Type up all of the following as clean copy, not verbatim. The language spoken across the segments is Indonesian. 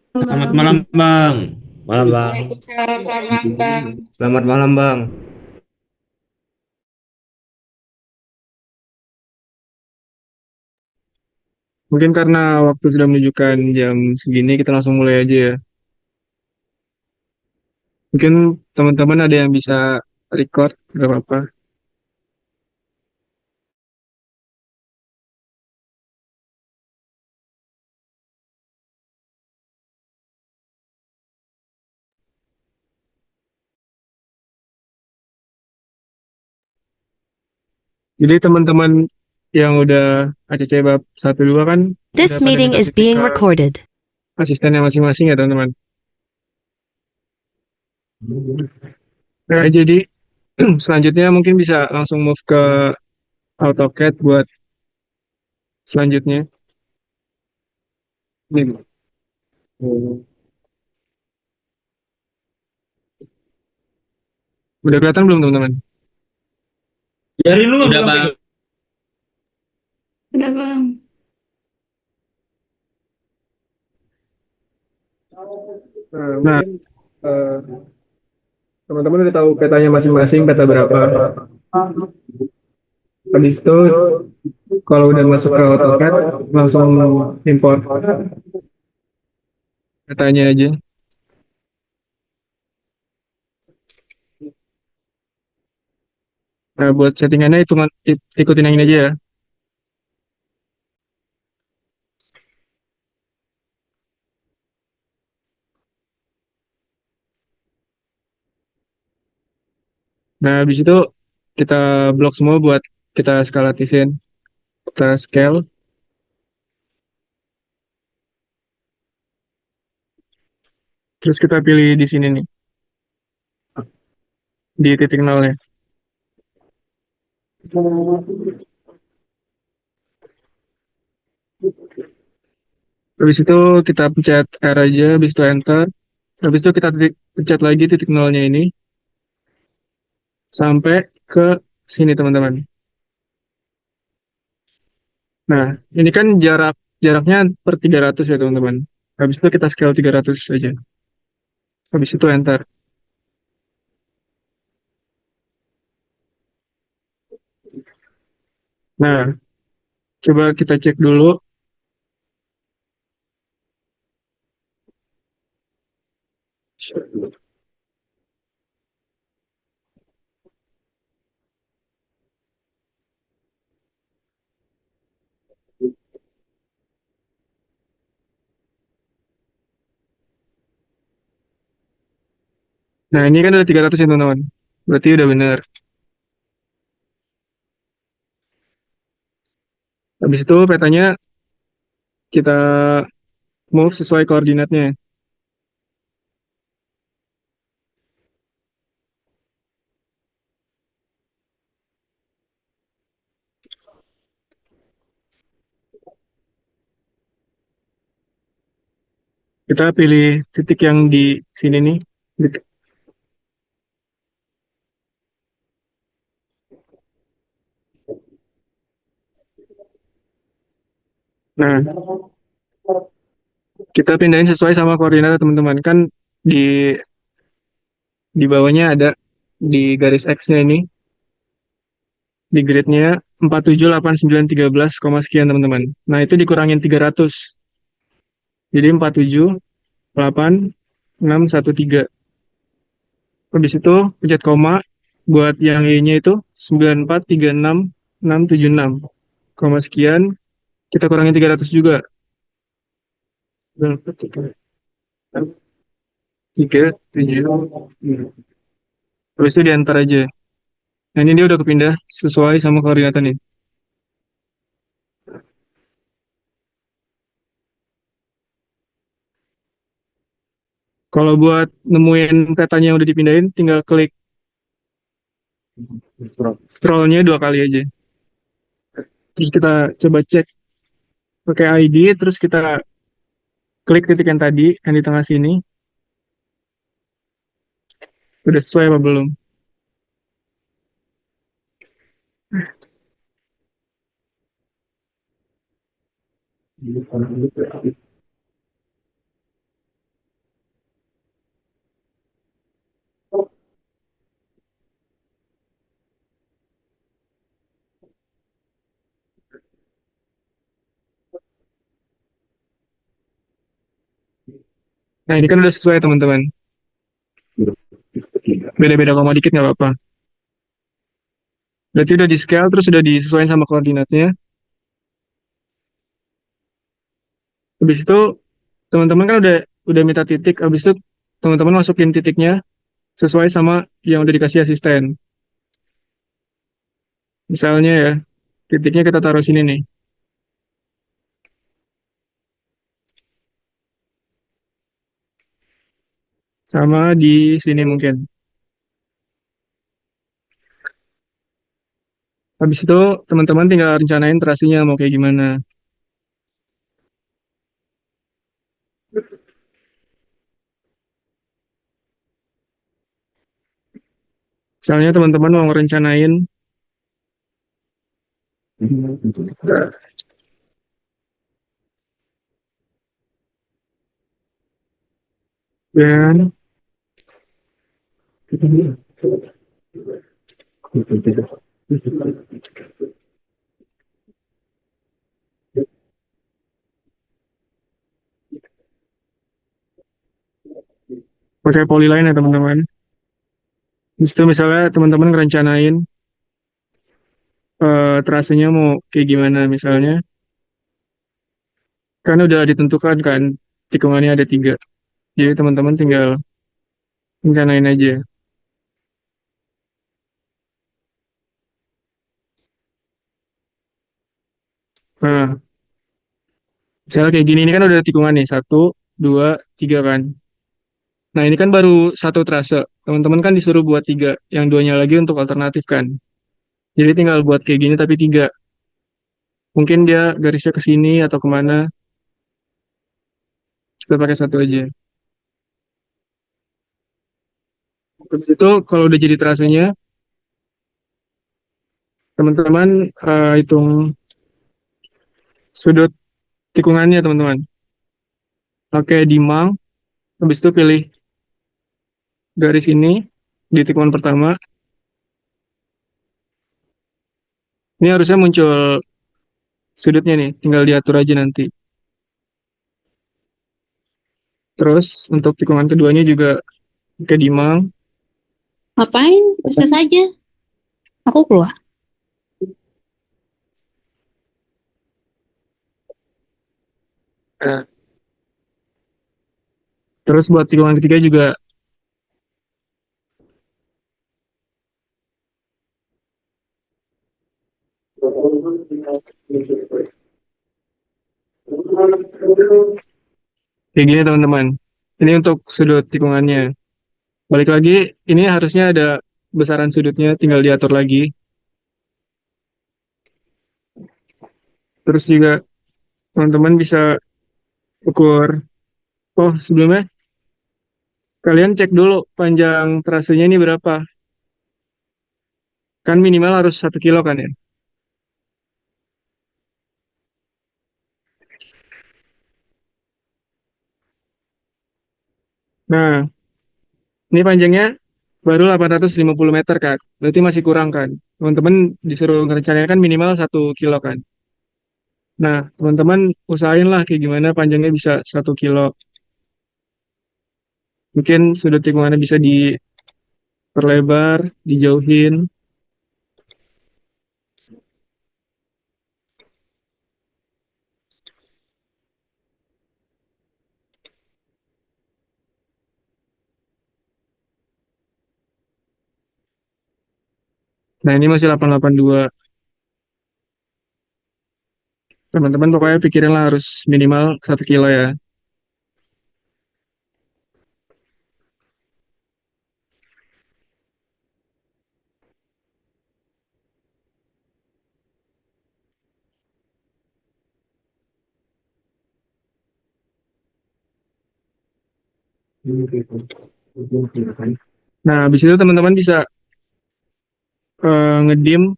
Selamat Malam. malam, Bang. Malam, Bang. Waalaikumsalam, selamat malam Bang. Selamat malam, Bang. Mungkin karena waktu sudah menunjukkan jam segini, kita langsung mulai aja ya. Mungkin teman-teman ada yang bisa record, gak apa-apa. Jadi teman-teman yang udah ACC bab 1 2 kan udah This pada meeting minta is titik being ke recorded. asistennya masing-masing ya teman-teman. Nah, jadi selanjutnya mungkin bisa langsung move ke AutoCAD buat selanjutnya. Nih. Udah kelihatan belum teman-teman? Biarin lu udah, Bang. Udah Bang. Nah, mungkin eh, teman-teman udah tahu petanya masing-masing, peta berapa. Habis itu kalau udah masuk ke AutoCAD langsung import petanya aja. Nah, buat settingannya hitungan ikutin yang ini aja ya. Nah, habis itu kita blok semua buat kita skalatisin. Kita scale, terus kita pilih di sini nih, di titik nolnya. Habis itu kita pencet R aja, habis itu enter. Habis itu kita pencet lagi titik nolnya ini sampai ke sini teman-teman. Nah, ini kan jaraknya per 300 ya teman-teman. Habis itu kita scale 300 aja. Habis itu enter. Nah, coba kita cek dulu. Nah, ini kan udah 300 ya teman-teman. Berarti udah benar. Habis itu petanya kita move sesuai koordinatnya. Kita pilih titik yang di sini nih. Nah, kita pindahin sesuai sama koordinat teman-teman. Kan di di bawahnya ada di garis X-nya ini, di gridnya 478913, sekian teman-teman. Nah, itu dikurangin 300. Jadi 478613. Habis itu pencet koma buat yang Y-nya itu 9436676, koma sekian, kita kurangin 300 juga. 3, 7. Habis itu diantar aja. Nah, ini dia udah kepindah sesuai sama koordinat ini. Kalau buat nemuin petanya yang udah dipindahin, tinggal klik scrollnya 2 kali aja. Terus kita coba cek pakai ID, terus kita klik titik yang tadi, yang di tengah sini, udah sesuai apa belum. Nah, ini kan udah sesuai teman-teman. Beda-beda koma dikit nggak apa-apa. Berarti udah di scale terus udah disesuaikan sama koordinatnya. Habis itu teman-teman kan udah minta titik. Habis itu teman-teman masukin titiknya sesuai sama yang udah dikasih asisten. Misalnya ya, titiknya kita taruh sini nih. Sama di sini mungkin. Habis itu teman-teman tinggal rencanain terasinya mau kayak gimana. Misalnya teman-teman mau rencanain dan pakai polyline ya teman-teman. Habis itu misalnya teman-teman ngerencanain terasanya mau kayak gimana misalnya. Kan udah ditentukan kan tikungannya ada tiga. Jadi teman-teman tinggal rencanain aja. Nah, misalnya kayak gini, ini kan udah tikungan nih. Satu, dua, tiga kan. Nah, ini kan baru satu trase. Teman-teman kan disuruh buat tiga. Yang duanya lagi untuk alternatif kan. Jadi tinggal buat kayak gini tapi tiga. Mungkin dia garisnya ke sini atau kemana. Kita pakai satu aja. Terus itu kalau udah jadi trasenya, teman-teman hitung sudut tikungannya teman-teman. Pakai dimang. Habis itu pilih garis ini di tikungan pertama. Ini harusnya muncul sudutnya nih. Tinggal diatur aja nanti. Terus untuk tikungan keduanya juga pakai dimang. Ngapain? Bisa saja. Aku keluar. Nah, terus buat tikungan ketiga juga kayak gini teman-teman. Ini untuk sudut tikungannya. Balik lagi, ini harusnya ada besaran sudutnya, tinggal diatur lagi. Terus juga teman-teman bisa ukur. Oh, sebelumnya kalian cek dulu panjang trasenya ini berapa. Kan minimal harus 1 kilo kan ya. Nah, ini panjangnya baru 850 meter kan. Berarti masih kurang kan. Teman-teman disuruh ngerencanain kan minimal 1 kilo kan. Nah, teman-teman usahain lah kayak gimana panjangnya bisa 1 kilo. Mungkin sudut tikungannya bisa diperlebar, dijauhin. Nah, ini masih 882. Teman-teman pokoknya pikirin lah harus minimal 1 kilo ya. Nah, habis itu teman-teman bisa ngedim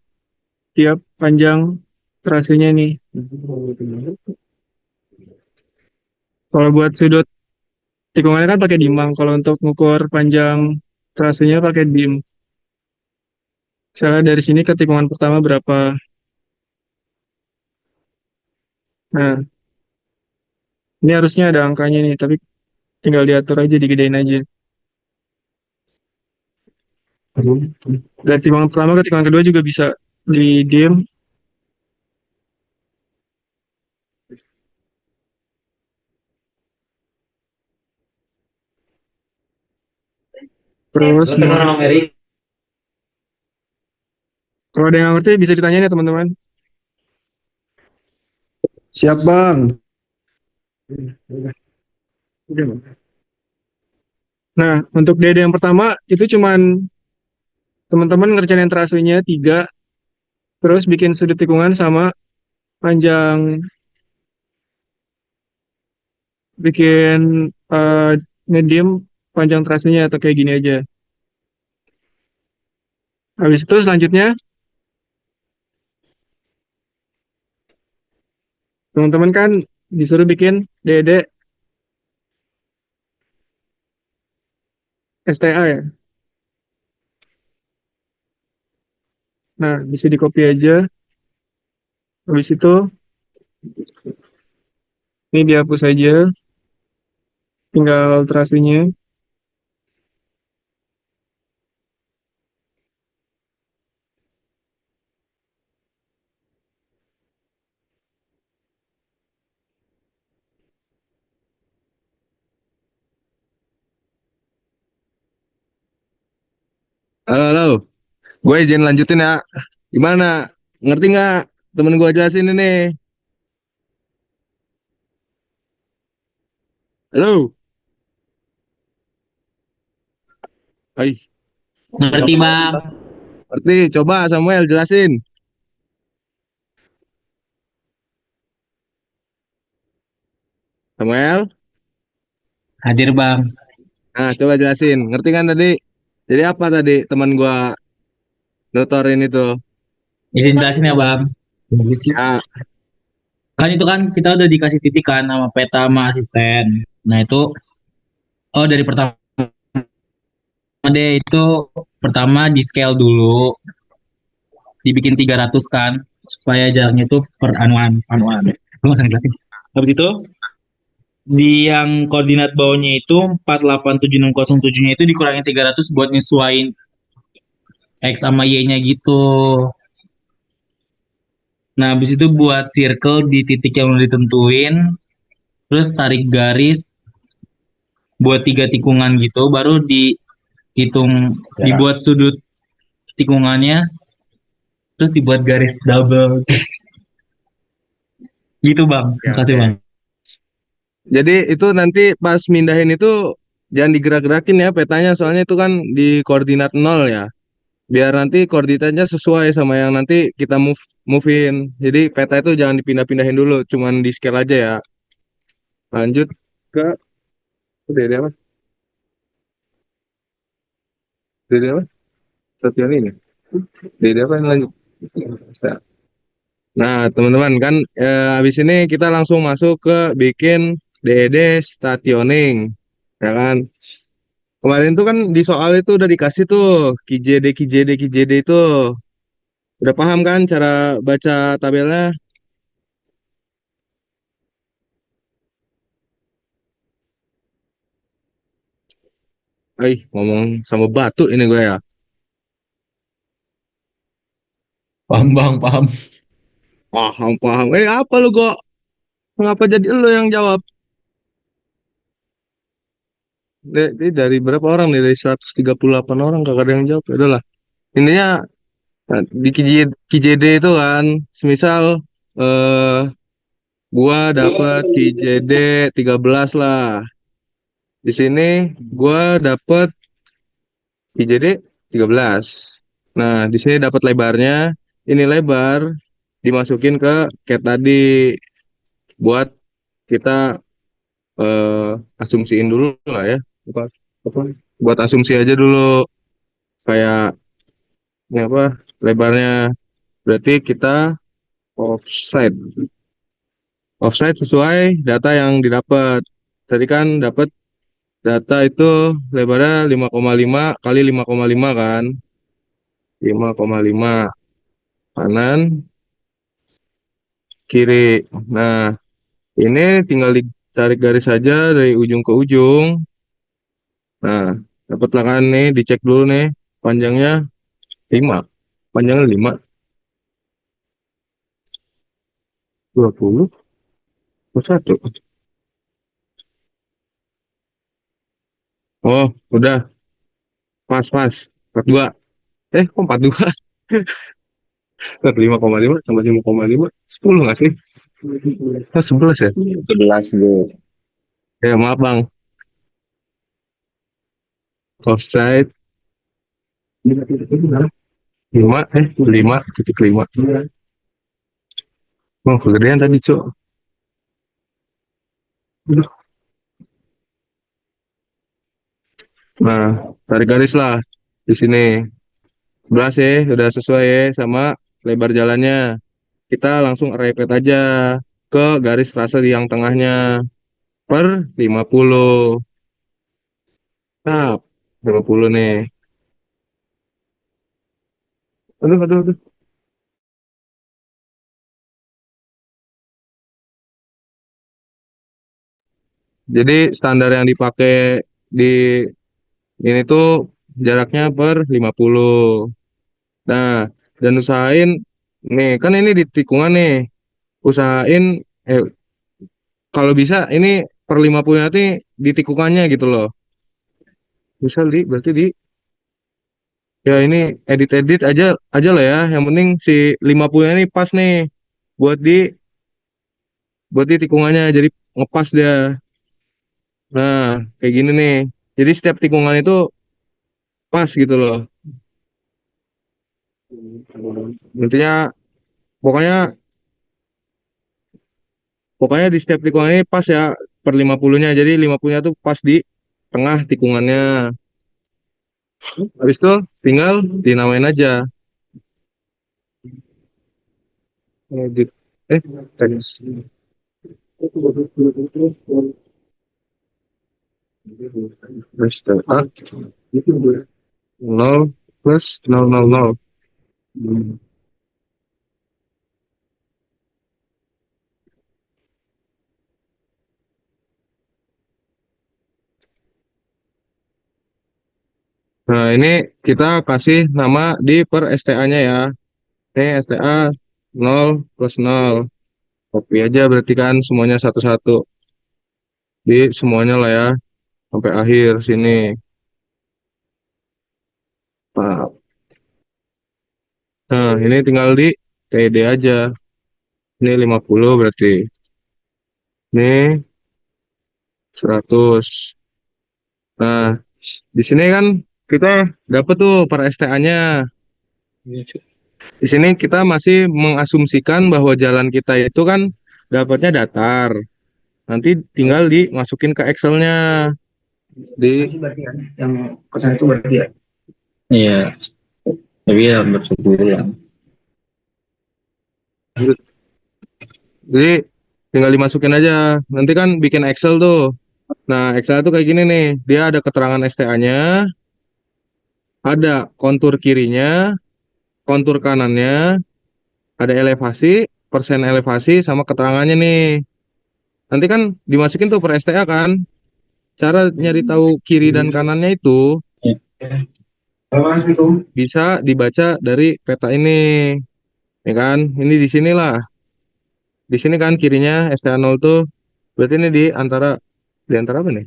tiap panjang trasenya nih. Kalau buat sudut tikungannya kan pakai dimang. Kalau untuk ngukur panjang trasenya pakai dim. Misalnya dari sini ke tikungan pertama berapa. Nah, ini harusnya ada angkanya nih, tapi tinggal diatur aja, digedein aja. Dari tikungan pertama ke tikungan kedua juga bisa di diem. Terus kalau ada yang nggak ngerti bisa ditanyain ya teman-teman. Siap, Bang. Nah, untuk DD yang pertama itu cuman teman-teman ngerjain trasenya 3, terus bikin sudut tikungan sama panjang, bikin ngediem panjang trasenya atau kayak gini aja. Habis itu selanjutnya teman-teman kan disuruh bikin DD STA ya. Nah, bisa di copy aja. Habis itu ini dihapus aja, tinggal trasenya. Halo, halo. Gue izin lanjutin ya. Gimana? Ngerti nggak? Temen gue jelasin ini. Halo. Hai. Ngerti, Bang. Ngerti? Coba Samuel jelasin. Samuel. Hadir, Bang. Nah, coba jelasin. Ngerti kan tadi? Jadi apa tadi teman gue nutorin itu? Izin jelasin ya, Bang. Ya, Kan itu kan kita udah dikasih titik kan sama peta sama asisten. Nah, itu dari pertama deh itu pertama di scale dulu, dibikin 300 kan supaya jaraknya itu per anuan. Lu nggak usah ngejelasin. Habis itu di yang koordinat bawahnya itu 487607-nya itu dikurangin 300 buat nyesuaiin X sama Y-nya gitu. Nah, habis itu buat circle di titik yang udah ditentuin, terus tarik garis buat 3 tikungan gitu, baru dihitung, dibuat sudut tikungannya, terus dibuat garis double. Gitu, Bang. ya, Makasih, oke. Bang. Jadi itu nanti pas mindahin itu jangan digerak-gerakin ya petanya, soalnya itu kan di koordinat 0 ya. Biar nanti koordinatnya sesuai sama yang nanti kita move-in. Jadi peta itu jangan dipindah-pindahin dulu, cuman di scale aja ya. Lanjut ke DD apa? DD apa? Satuan ini. DD apa yang lanjut? Nah, teman-teman kan habis ini kita langsung masuk ke bikin DED stationing, ya kan? Kemarin tuh kan di soal itu udah dikasih tuh KJD itu. Udah paham kan cara baca tabelnya? Ngomong sama batu ini gue ya. Paham, Bang, paham. Paham, paham. Apa lu kok? Ngapa jadi lu yang jawab? Ini dari berapa orang nih? Dari 138 orang kagak ada yang jawab. Ya udahlah. Intinya di KJD itu kan, semisal eh gua dapet KJD 13 lah. Di sini gua dapet KJD 13. Nah, di sini dapat lebarnya. Ini lebar dimasukin ke cat tadi buat kita asumsiin dulu lah ya. Apa, apa? Buat asumsi aja dulu kayak ini apa lebarnya. Berarti kita offside. Offside sesuai data yang didapat. Tadi kan dapat data itu lebarnya 5,5 kali 5,5 kan. 5,5 kanan kiri. Nah, ini tinggal tarik garis saja dari ujung ke ujung. Nah, dapatlah kan nih, dicek dulu nih, panjangnya 5. Panjangnya 5, 20, 21. Oh, udah, pas. 42. Kok 42? 5,5 tambah 5,5, 10 nggak sih? Oh, 11 ya? 11 deh. Ya, maaf Bang. Offside 5,5. Oh, kegedean tadi, Cok. Nah, tarik garis lah di sini. 11 ya, udah sesuai ya sama lebar jalannya. Kita langsung repet aja ke garis trase di yang tengahnya per 50. Nah, 50 nih. Aduh. Jadi standar yang dipakai di ini tuh jaraknya per 50. Nah, dan usahain nih, kan ini di tikungan nih. Usahain eh kalau bisa ini per 50 nanti di tikungannya gitu loh. Bisa berarti di ya ini edit aja aja lah ya. Yang penting si 50 ini pas nih buat di buat di tikungannya jadi ngepas dia. Nah, kayak gini nih. Jadi setiap tikungan itu pas gitu loh. Intinya pokoknya pokoknya di setiap tikungan ini pas ya per 50-nya. Jadi 50-nya tuh pas di tengah tikungannya. Habis itu tinggal dinamain aja. Edit. Teks. Terus A 0 plus 000. Nah, ini kita kasih nama di per STA-nya ya. Ini STA 0 plus 0. Copy aja berarti kan semuanya satu-satu. Di semuanya lah ya. Sampai akhir sini. Nah, ini tinggal di TD aja. Ini 50 berarti. Ini 100. Nah, di sini kan kita dapat tuh per STA-nya. Di sini kita masih mengasumsikan bahwa jalan kita itu kan dapatnya datar. Nanti tinggal dimasukin ke Excel-nya. Di yang kosan itu berarti ya. Iya, tapi ya bersebulan. Jadi tinggal dimasukin aja. Nanti kan bikin Excel tuh. Nah, Excel tuh kayak gini nih. Dia ada keterangan STA-nya, ada kontur kirinya, kontur kanannya, ada elevasi, persen elevasi, sama keterangannya nih. Nanti kan dimasukin tuh per STA kan. Cara nyari tahu kiri dan kanannya itu bisa dibaca dari peta ini. Ya kan? Ini di sinilah. Di sini kan kirinya STA 0 tuh. Berarti ini di antara apa nih?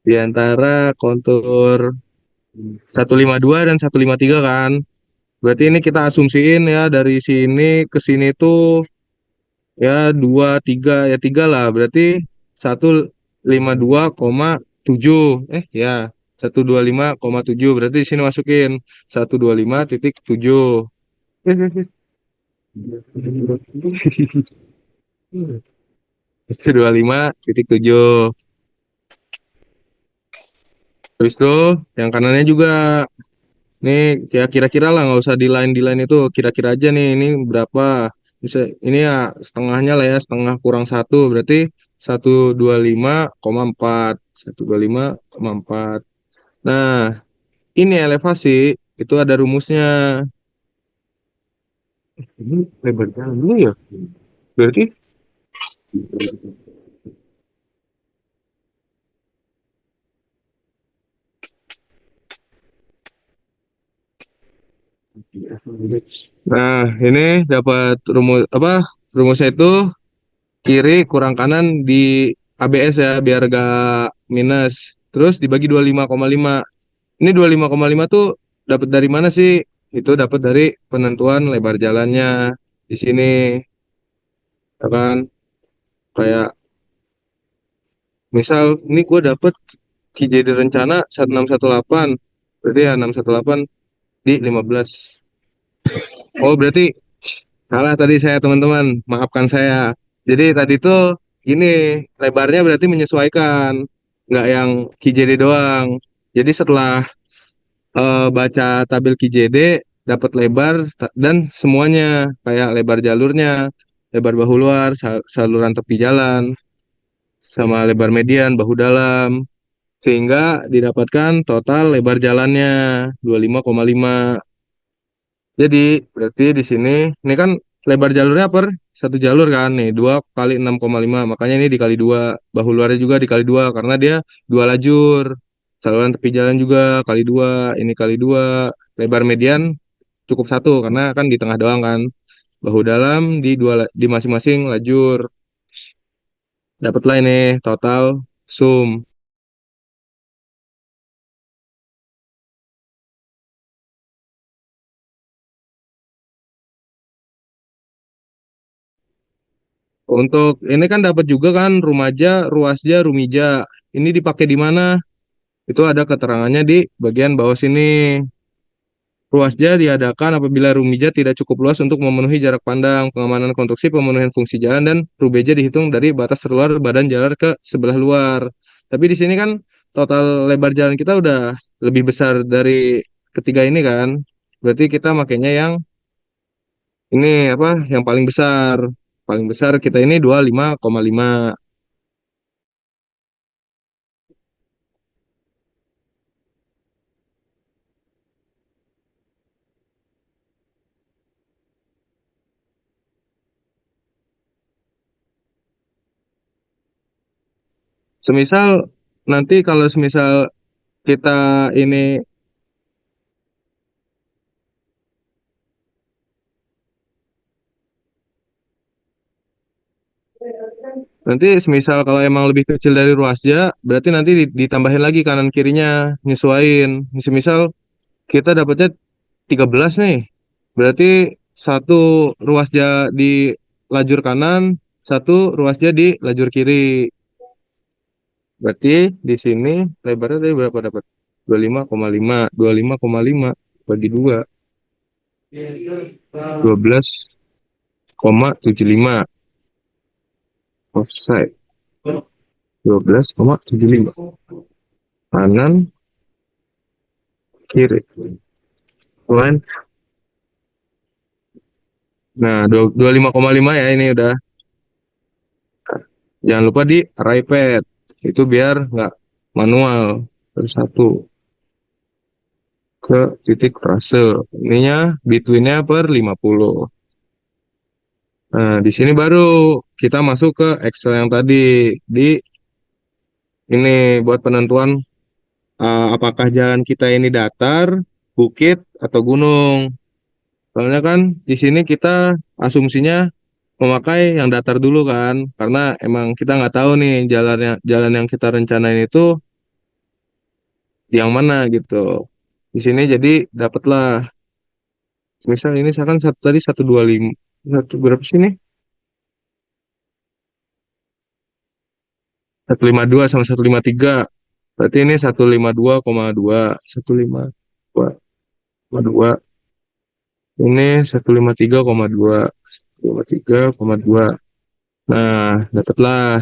Di antara kontur 152 dan 153 kan. Berarti ini kita asumsiin ya dari sini ke sini tuh ya 2 3 ya 3 lah. Berarti 152,7. Ya 125,7. Berarti di sini masukin 125,7. 125,7. Terus tuh yang kanannya juga nih ya kira-kira lah, nggak usah di line itu, kira-kira aja nih ini berapa. Bisa ini ya setengahnya lah ya, setengah kurang satu berarti 125,4. 125,4. Nah, ini elevasi itu ada rumusnya. Ini lebar jalan dulu ya. Berarti Nah, ini dapat rumus apa? Rumusnya itu kiri kurang kanan di ABS ya, biar gak minus. Terus dibagi 25,5. Ini 25,5 tuh dapat dari mana sih? Itu dapat dari penentuan lebar jalannya di sini, ya kan? Kayak misal ini gue dapet KJD rencana 1618, berarti ya 618 di 15. Oh, berarti salah tadi saya teman-teman, maafkan saya. Jadi tadi tuh gini, lebarnya berarti menyesuaikan, nggak yang KJD doang. Jadi setelah baca tabel KJD, dapat lebar dan semuanya, kayak lebar jalurnya, lebar bahu luar, saluran tepi jalan, sama lebar median, bahu dalam, sehingga didapatkan total lebar jalannya 25,5. Jadi berarti di sini ini kan lebar jalurnya per satu jalur kan nih 2 kali 6,5, makanya ini dikali 2, bahu luarnya juga dikali 2 karena dia dua lajur, saluran tepi jalan juga kali 2, ini kali 2, lebar median cukup satu karena kan di tengah doang kan, bahu dalam di di masing-masing lajur, dapatlah ini total sum. Untuk ini kan dapat juga kan rumaja, ruasja, rumija. Ini dipakai di mana? Itu ada keterangannya di bagian bawah sini. Ruasja diadakan apabila rumija tidak cukup luas untuk memenuhi jarak pandang, pengamanan konstruksi, pemenuhan fungsi jalan, dan rubeja dihitung dari batas terluar badan jalan ke sebelah luar. Tapi di sini kan total lebar jalan kita udah lebih besar dari ketiga ini kan. Berarti kita makainya yang ini apa? Yang paling besar. Paling besar kita ini 25,5. Semisal nanti kalau semisal kita ini nanti semisal kalau emang lebih kecil dari ruasnya, berarti nanti ditambahin lagi kanan kirinya, nyesuaiin. Semisal kita dapatnya 13 nih, berarti satu ruasnya di lajur kanan, satu ruasnya di lajur kiri. Berarti di sini lebarnya tadi berapa dapat? 25,5, 25,5 bagi 2, 12,75 offside. 12,75 kanan kiri line. Nah 25,5 ya, ini udah. Jangan lupa di array pad itu biar nggak manual. Terus satu ke titik trase, ininya betweennya per 50. Nah di sini baru kita masuk ke Excel yang tadi di ini buat penentuan apakah jalan kita ini datar, bukit, atau gunung. Soalnya kan di sini kita asumsinya memakai yang datar dulu kan, karena emang kita nggak tahu nih jalan yang kita rencanain itu di yang mana gitu. Di sini jadi dapatlah, misal ini saya kan tadi 125, satu berapa sih ini? 152 sama 153. Berarti ini 152,2, 152,2. Ini 153,2, 153,2. Nah, dapatlah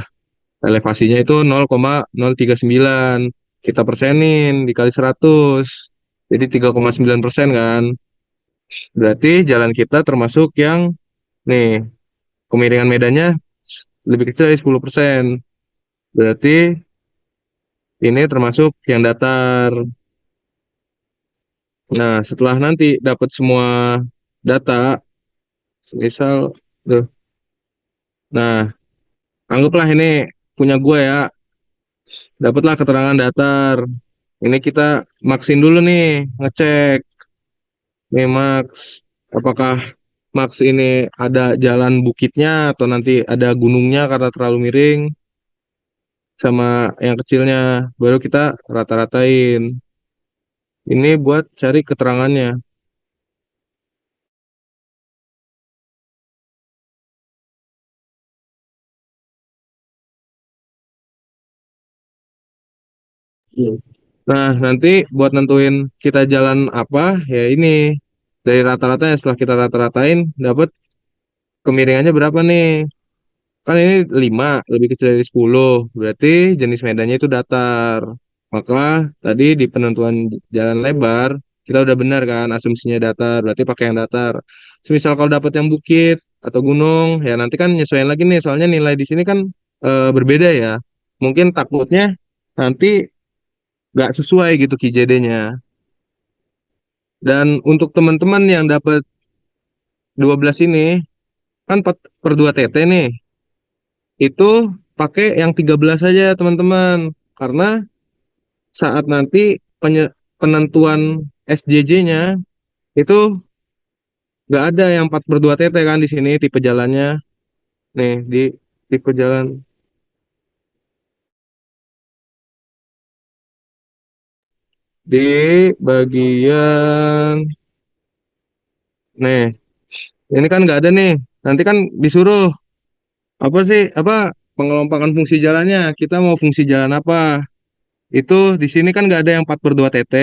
elevasinya itu 0,039. Kita persenin dikali 100. Jadi 3,9% kan. Berarti jalan kita termasuk yang nih kemiringan medannya lebih kecil dari 10%. Berarti ini termasuk yang datar. Nah, setelah nanti dapat semua data, misal tuh. Nah, anggaplah ini punya gue ya, dapatlah keterangan datar. Ini kita maksin dulu nih, ngecek nih Max, apakah Max ini ada jalan bukitnya atau nanti ada gunungnya karena terlalu miring sama yang kecilnya, baru kita rata-ratain. Ini buat cari keterangannya. Iya. Nah, nanti buat nentuin kita jalan apa, ya ini dari rata-ratanya setelah kita rata-ratain dapat kemiringannya berapa nih? Kan ini 5 lebih kecil dari 10, berarti jenis medannya itu datar. Maka tadi di penentuan jalan lebar kita udah benar kan asumsinya datar, berarti pakai yang datar. Semisal kalau dapat yang bukit atau gunung, ya nanti kan nyesuaiin lagi nih, soalnya nilai di sini kan berbeda ya. Mungkin takutnya nanti nggak sesuai gitu KJD-nya. Dan untuk teman-teman yang dapat 12 ini, kan 4 per 2 TT nih, itu pakai yang 13 saja teman-teman. Karena saat nanti penentuan SJJ-nya itu nggak ada yang 4 per 2 TT kan di sini tipe jalannya. Nih, di tipe jalan di bagian, nih, ini kan nggak ada nih. Nanti kan disuruh apa sih, apa pengelompokan fungsi jalannya. Kita mau fungsi jalan apa? Itu di sini kan nggak ada yang 4 per 2 TT.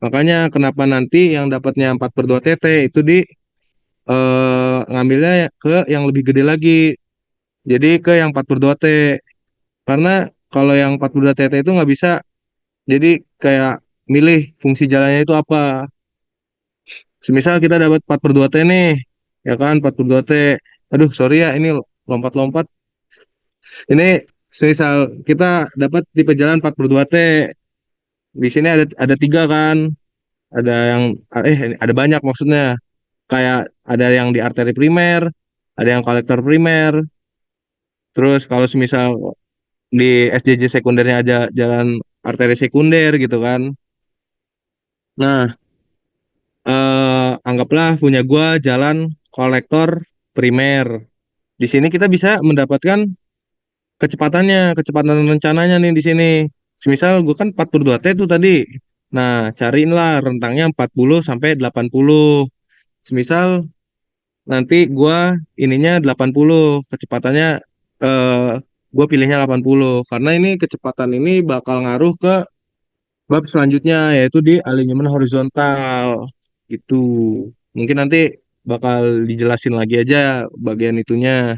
Makanya kenapa nanti yang dapatnya 4 per 2 TT itu ngambilnya ke yang lebih gede lagi. Jadi ke yang 4 per 2 T. Karena kalau yang 4 per 2 TT itu nggak bisa. Jadi kayak milih fungsi jalannya itu apa. Semisal kita dapat 4 per 2 T nih. Ya kan 4 per 2 T. Aduh sorry ya ini lompat-lompat. Ini semisal kita dapat tipe jalan 4 per 2 T. Di sini ada tiga kan. Ada yang ada banyak maksudnya. Kayak ada yang di arteri primer, ada yang kolektor primer. Terus kalau semisal di SJJ sekundernya ada jalan arteri sekunder gitu kan. Nah, anggaplah punya gua jalan kolektor primer. Di sini kita bisa mendapatkan kecepatan rencananya nih di sini. Semisal gua kan 42 T itu tadi. Nah, cariinlah rentangnya 40 sampai 80. Semisal nanti gua ininya 80, kecepatannya eh gua pilihnya 80 karena ini kecepatan ini bakal ngaruh ke bab selanjutnya yaitu di alignment horizontal gitu. Mungkin nanti bakal dijelasin lagi aja bagian itunya.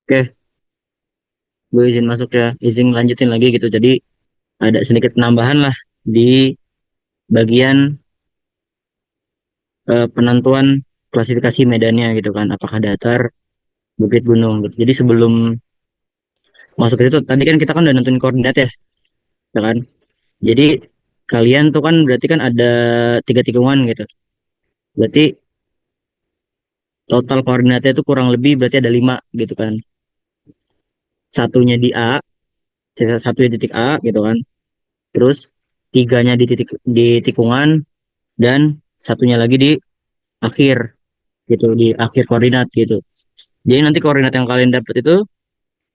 Oke, gue izin masuk ya, izin lanjutin lagi gitu. Jadi ada sedikit penambahan lah di bagian penentuan klasifikasi medannya gitu kan, apakah datar, bukit, gunung gitu. Jadi sebelum masuk ke itu, tadi kan kita kan udah nentuin koordinat ya kan? Jadi kalian tuh kan berarti kan ada 3 tikungan gitu. Berarti total koordinatnya itu kurang lebih berarti ada 5 gitu kan. Satunya di A, satunya di titik A gitu kan. Terus tiganya di tikungan dan satunya lagi di akhir gitu, di akhir koordinat gitu. Jadi nanti koordinat yang kalian dapat itu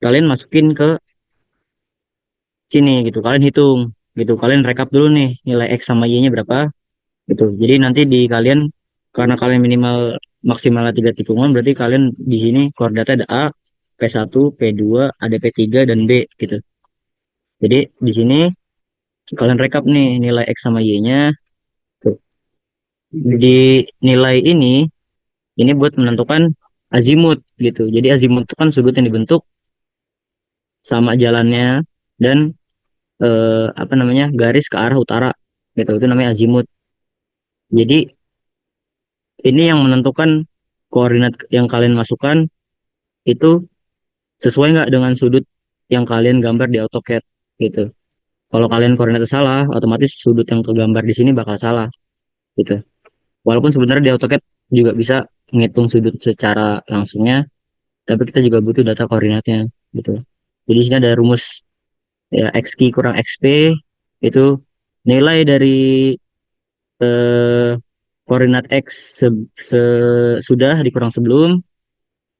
kalian masukin ke sini gitu. Kalian hitung gitu. Kalian rekap dulu nih nilai X sama Y-nya berapa gitu. Jadi nanti di kalian karena kalian minimal maksimal 3 tikungan berarti kalian di sini koordinatnya ada A, P1, P2, ada P3 dan B gitu. Jadi di sini kalian rekap nih nilai X sama Y-nya tuh. di nilai ini buat menentukan azimut gitu. Jadi azimut itu kan sudut yang dibentuk sama jalannya dan apa namanya garis ke arah utara gitu. Itu namanya azimut. Jadi ini yang menentukan koordinat yang kalian masukkan itu sesuai nggak dengan sudut yang kalian gambar di AutoCAD gitu. Kalau kalian koordinatnya salah, otomatis sudut yang kegambar di sini bakal salah gitu. Walaupun sebenarnya di AutoCAD juga bisa ngitung sudut secara langsungnya, tapi kita juga butuh data koordinatnya gitu. Jadi di sini ada rumus ya XQ kurang XP itu nilai dari eh, koordinat X sudah dikurang sebelum,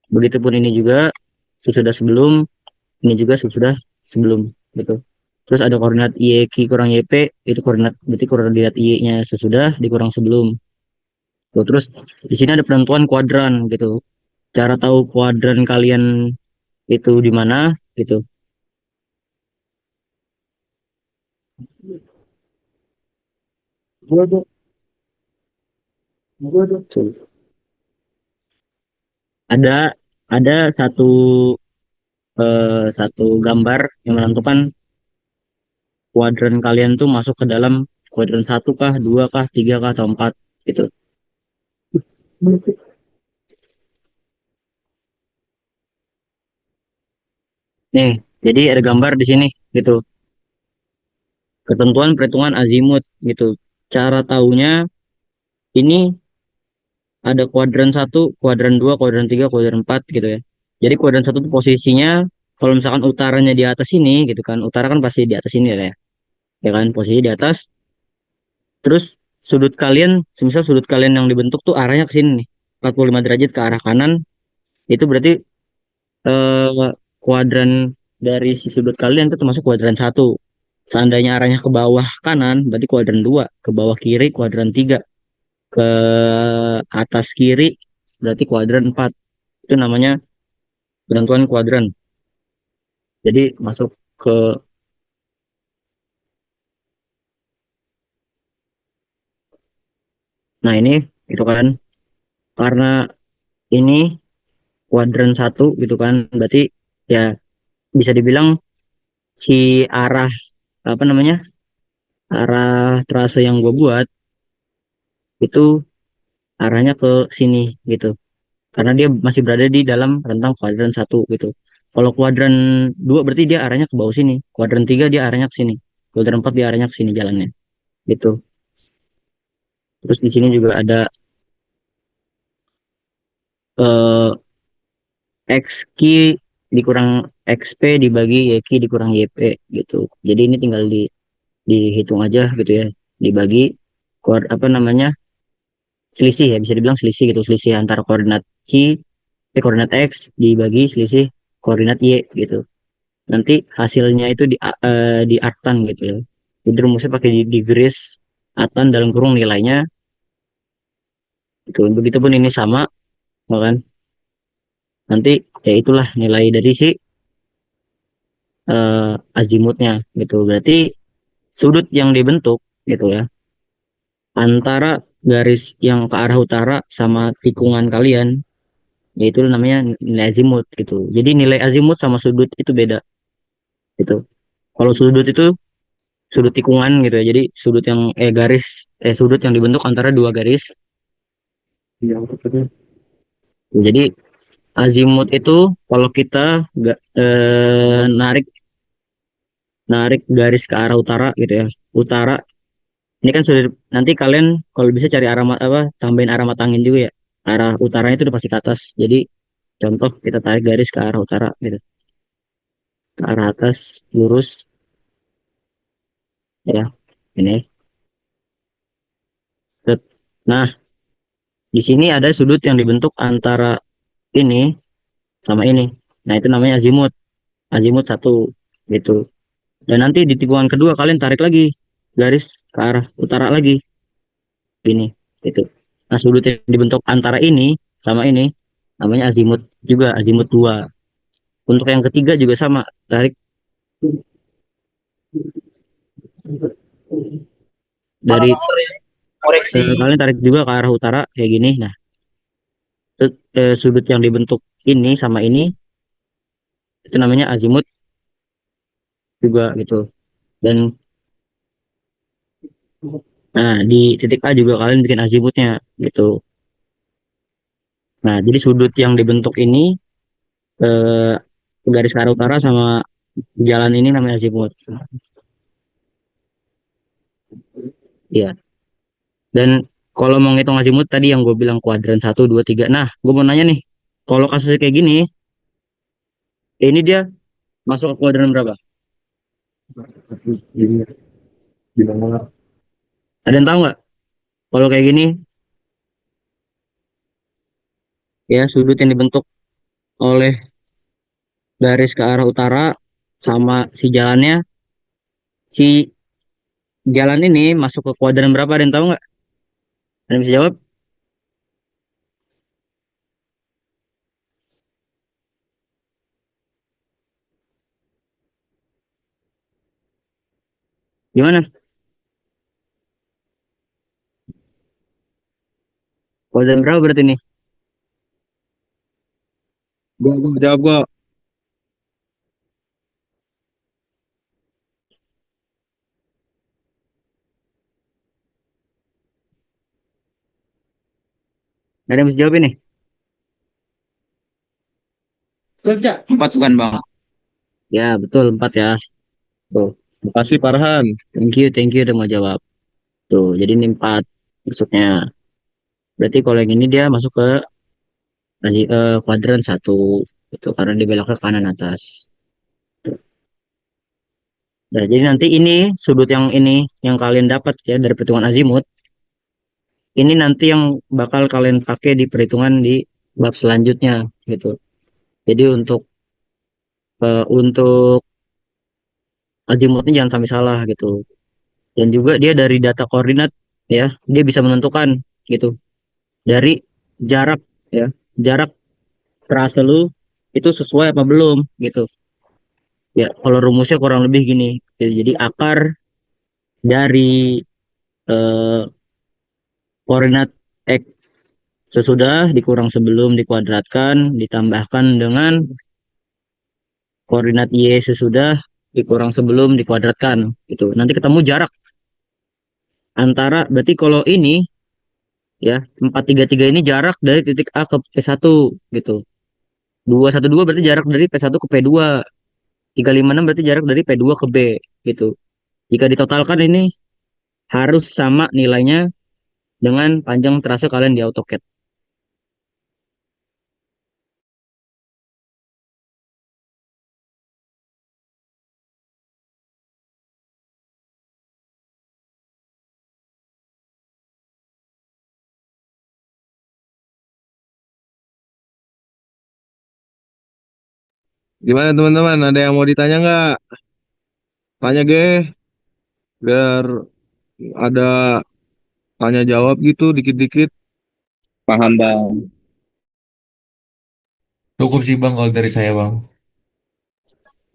begitupun ini juga sesudah sebelum, ini juga sesudah sebelum gitu. Terus ada koordinat YQ kurang YP, itu koordinat berarti koordinat Y-nya sesudah dikurang sebelum. Tuh, terus di sini ada penentuan kuadran gitu. Cara tahu kuadran kalian itu di mana gitu. Tuh. Ada ada satu gambar yang menentukan kuadran kalian tuh masuk ke dalam kuadran satu kah, dua kah, tiga kah, atau empat gitu. Nih, jadi ada gambar di sini gitu. Ketentuan perhitungan azimut gitu. Cara taunya ini ada kuadran satu, kuadran dua, kuadran tiga, kuadran empat gitu ya. Jadi kuadran satu tuh posisinya kalau misalkan utaranya di atas ini gitu kan. Utara kan pasti di atas ini ya. Ya kan, posisi di atas. Terus sudut kalian, semisal sudut kalian yang dibentuk tuh arahnya ke sini nih. 45 derajat ke arah kanan. Itu berarti kuadran dari si sudut kalian itu termasuk kuadran satu. Seandainya arahnya ke bawah kanan, berarti kuadran dua. Ke bawah kiri, kuadran tiga. Ke atas kiri, berarti kuadran empat. Itu namanya penentuan kuadran. Jadi masuk ke, nah ini, itu kan. Karena ini kuadran satu gitu kan, berarti ya bisa dibilang si arah, apa namanya, arah trase yang gue buat itu arahnya ke sini gitu. Karena dia masih berada di dalam rentang kuadran satu gitu. Kalau kuadran dua berarti dia arahnya ke bawah sini. Kuadran tiga dia arahnya ke sini. Kuadran empat dia arahnya ke sini jalannya. Gitu. Terus di sini juga ada eh, X Q dikurang XP dibagi Y Q dikurang YP gitu. Jadi ini tinggal dihitung aja gitu ya. Dibagi apa namanya? Selisih ya, bisa dibilang selisih gitu. Selisih antara koordinat koordinat X dibagi selisih koordinat Y gitu. Nanti hasilnya itu di artan gitu ya. Jadi rumusnya pakai di garis artan dalam kurung nilainya gitu. Begitupun ini sama, kan? Nanti ya itulah nilai dari si azimutnya gitu. Berarti sudut yang dibentuk gitu ya antara garis yang ke arah utara sama tikungan kalian yaitu namanya nilai azimut gitu. Jadi nilai azimut sama sudut itu beda gitu. Kalau sudut itu sudut tikungan gitu ya. Jadi sudut yang garis sudut yang dibentuk antara dua garis. Jadi azimut itu kalau kita narik narik garis ke arah utara gitu ya. Utara ini kan sudah nanti kalian kalau bisa cari arah apa tambahin arah mata angin juga ya. Arah utaranya itu udah pasti ke atas. Jadi contoh kita tarik garis ke arah utara gitu. Ke arah atas lurus ya. Ini. Set. Nah, di sini ada sudut yang dibentuk antara ini sama ini. Nah, itu namanya azimut. Azimut satu gitu. Dan nanti di tikungan kedua kalian tarik lagi garis ke arah utara lagi. Gini, gitu. Nah, sudut yang dibentuk antara ini sama ini namanya azimut juga, azimut dua. Untuk yang ketiga juga sama, tarik dari Koreksi. Kalian tarik juga ke arah utara kayak gini. Nah, sudut yang dibentuk ini sama ini itu namanya azimut juga gitu. Dan nah di titik A juga kalian bikin azimutnya gitu. Nah, jadi sudut yang dibentuk ini eh, garis ke arah utara sama jalan ini namanya azimut. Iya. Dan kalau mau ngitung azimut tadi yang gue bilang kuadran satu 2 3. Nah, gue mau nanya nih, kalau kasusnya kayak gini, ini dia masuk ke kuadran berapa? Ada yang tahu nggak? Kalau kayak gini, ya sudut yang dibentuk oleh garis ke arah utara sama si jalannya, si jalan ini masuk ke kuadran berapa? Ada yang tahu nggak? Ada yang bisa jawab? Gimana? Kuadran berapa berarti nih? Gua jawab gua. Ada yang bisa jawab ini? Empat bukan bang? Ya, betul 4 ya. Tuh, Makasih Farhan. thank you udah mau jawab. Tuh, jadi ini 4 masuknya. Berarti kalau yang ini dia masuk ke kuadran satu itu karena dibelok ke kanan atas. Nah, jadi nanti ini sudut yang ini yang kalian dapat ya dari perhitungan azimut, ini nanti yang bakal kalian pakai di perhitungan di bab selanjutnya gitu. Jadi untuk azimutnya jangan sampai salah gitu. Dan juga dia dari data koordinat ya, dia bisa menentukan gitu dari jarak ya, jarak trase lu itu sesuai apa belum gitu. Ya, kalau rumusnya kurang lebih gini. Jadi akar dari eh, koordinat X sesudah dikurang sebelum dikuadratkan ditambahkan dengan koordinat Y sesudah dikurang sebelum dikuadratkan gitu. Nanti ketemu jarak antara berarti kalau ini ya 433 ini jarak dari titik A ke P1 gitu. 212 berarti jarak dari P1 ke P2. 356 berarti jarak dari P2 ke B gitu. Jika ditotalkan ini harus sama nilainya dengan panjang trase kalian di AutoCAD. Gimana teman-teman? Ada yang mau ditanya nggak? Tanya ge, biar ada tanya jawab gitu dikit-dikit. Paham bang. Cukup sih bang kalau dari saya bang.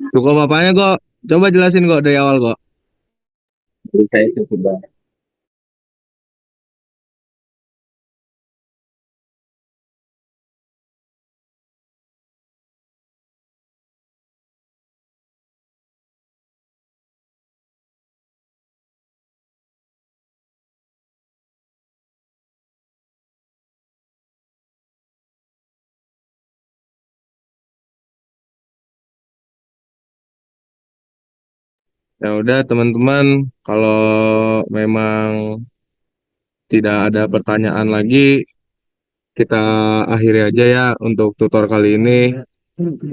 Tuh kok bapaknya kok. Coba jelasin kok dari awal kok. Dari saya cukup bang. Ya udah teman-teman, kalau memang tidak ada pertanyaan lagi, kita akhiri aja ya untuk tutor kali ini.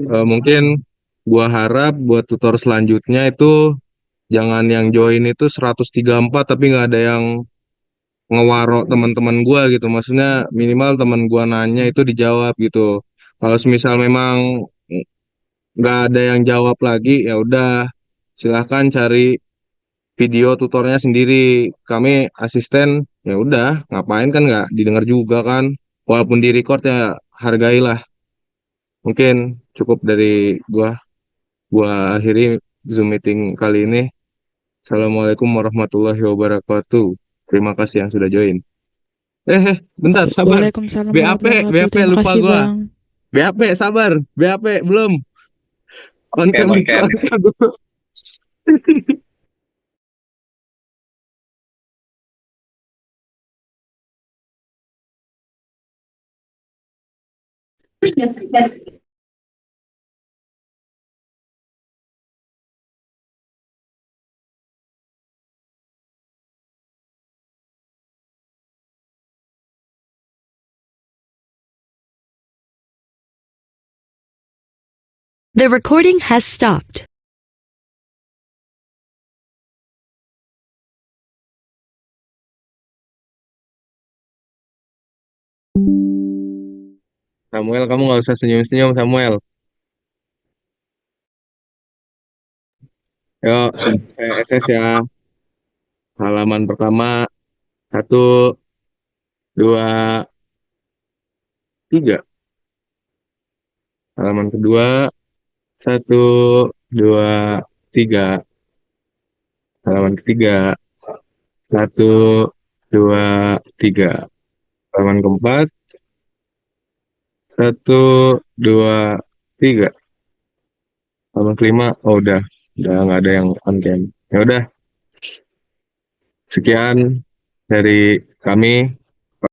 Mungkin gua harap buat tutor selanjutnya itu jangan yang join itu 134 tapi nggak ada yang ngewaro teman-teman gua gitu. Maksudnya minimal teman gua nanya itu dijawab gitu. Kalau semisal memang nggak ada yang jawab lagi, ya udah silahkan cari video tutornya sendiri. Kami asisten, ya udah ngapain kan nggak didengar juga kan. Walaupun di record ya hargailah. Mungkin cukup dari gua. Gua akhiri Zoom meeting kali ini. Assalamualaikum warahmatullahi wabarakatuh. Terima kasih yang sudah join. Bentar, sabar. Waalaikumsalam BAP, warahmatullahi wabarakatuh. BAP Terima lupa kasih, gua. Bang. BAP, sabar. BAP belum. On cam, on cam. on cam dulu. The recording has stopped. Samuel, kamu nggak usah senyum-senyum, Samuel. Yuk, saya SS ya. Halaman pertama, 1, 2, 3. Halaman kedua, 1, 2, 3. Halaman ketiga, 1, 2, 3. Halaman keempat, 1, 2, 3. Halaman kelima, oh udah nggak ada yang on cam. Ya udah, sekian dari kami.